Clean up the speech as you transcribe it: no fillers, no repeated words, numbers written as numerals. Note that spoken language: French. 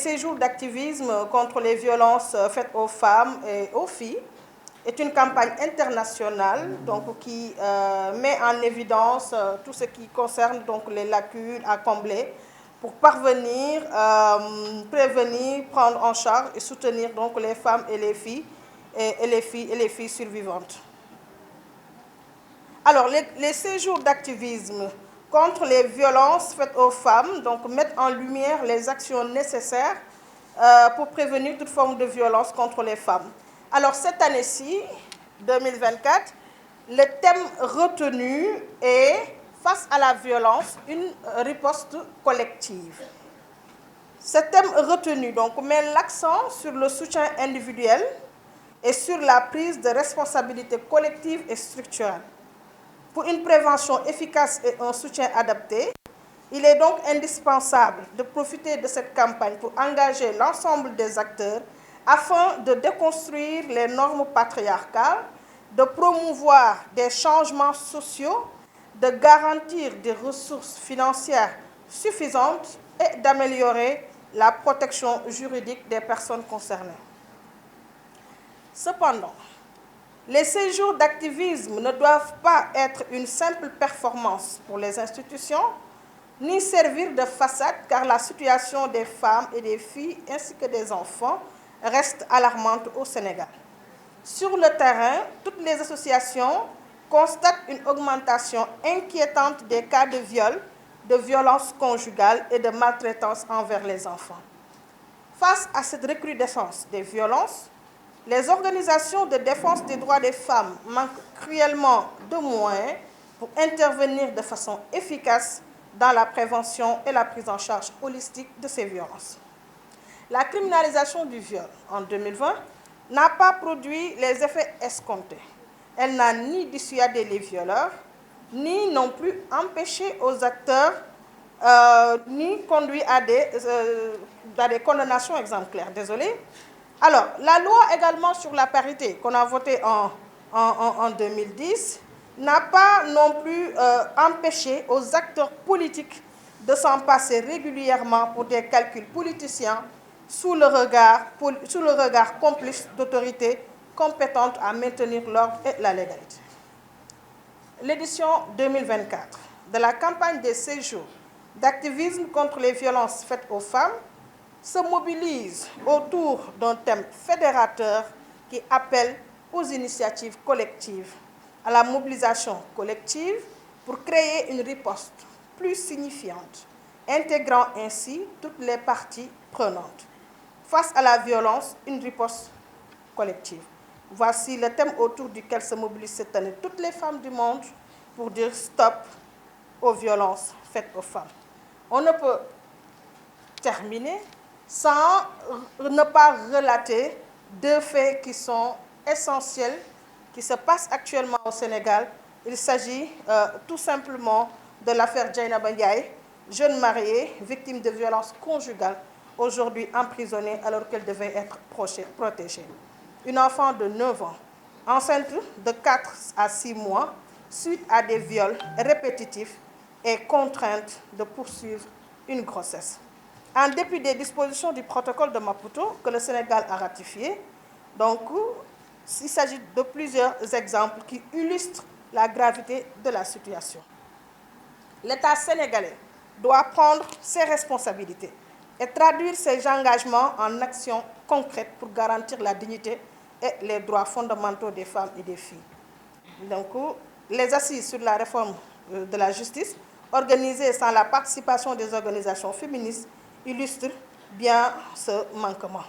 séjours d'activisme contre les violences faites aux femmes et aux filles est une campagne internationale donc, qui met en évidence tout ce qui concerne donc, les lacunes à combler pour parvenir, prévenir, prendre en charge et soutenir donc, les femmes et les filles et les filles survivantes. Alors, les séjours d'activisme contre les violences faites aux femmes donc, mettent en lumière les actions nécessaires pour prévenir toute forme de violence contre les femmes. Alors, cette année-ci, 2024, le thème retenu est « Face à la violence, une riposte collective ». Ce thème retenu donc, met l'accent sur le soutien individuel et sur la prise de responsabilité collective et structurelle. Pour une prévention efficace et un soutien adapté, il est donc indispensable de profiter de cette campagne pour engager l'ensemble des acteurs afin de déconstruire les normes patriarcales, de promouvoir des changements sociaux, de garantir des ressources financières suffisantes et d'améliorer la protection juridique des personnes concernées. Cependant, les séjours d'activisme ne doivent pas être une simple performance pour les institutions, ni servir de façade, car la situation des femmes et des filles ainsi que des enfants reste alarmante au Sénégal. Sur le terrain, toutes les associations constatent une augmentation inquiétante des cas de viol, de violences conjugales et de maltraitance envers les enfants. Face à cette recrudescence des violences, les organisations de défense des droits des femmes manquent cruellement de moyens pour intervenir de façon efficace dans la prévention et la prise en charge holistique de ces violences. La criminalisation du viol en 2020 n'a pas produit les effets escomptés. Elle n'a ni dissuadé les violeurs, ni non plus empêché aux acteurs, ni conduit à des condamnations exemplaires. Désolé. Alors, la loi également sur la parité qu'on a votée en 2010 n'a pas non plus empêché aux acteurs politiques de s'en passer régulièrement pour des calculs politiciens sous le regard complice d'autorités compétentes à maintenir l'ordre et la légalité. L'édition 2024 de la campagne des séjours d'activisme contre les violences faites aux femmes se mobilise autour d'un thème fédérateur qui appelle aux initiatives collectives, à la mobilisation collective pour créer une riposte plus signifiante, intégrant ainsi toutes les parties prenantes. Face à la violence, une riposte collective. Voici le thème autour duquel se mobilisent cette année toutes les femmes du monde pour dire stop aux violences faites aux femmes. On ne peut terminer sans ne pas relater deux faits qui sont essentiels, qui se passent actuellement au Sénégal. Il s'agit tout simplement de l'affaire Dieynaba Ndiaye, jeune mariée, victime de violences conjugales, aujourd'hui emprisonnée alors qu'elle devait être protégée. Une enfant de 9 ans, enceinte de 4 à 6 mois, suite à des viols répétitifs, est contrainte de poursuivre une grossesse. En dépit des dispositions du protocole de Maputo que le Sénégal a ratifié, donc il s'agit de plusieurs exemples qui illustrent la gravité de la situation. L'État sénégalais doit prendre ses responsabilités et traduire ses engagements en actions concrètes pour garantir la dignité et les droits fondamentaux des femmes et des filles. Donc, les assises sur la réforme de la justice, organisées sans la participation des organisations féministes, illustrent bien ce manquement.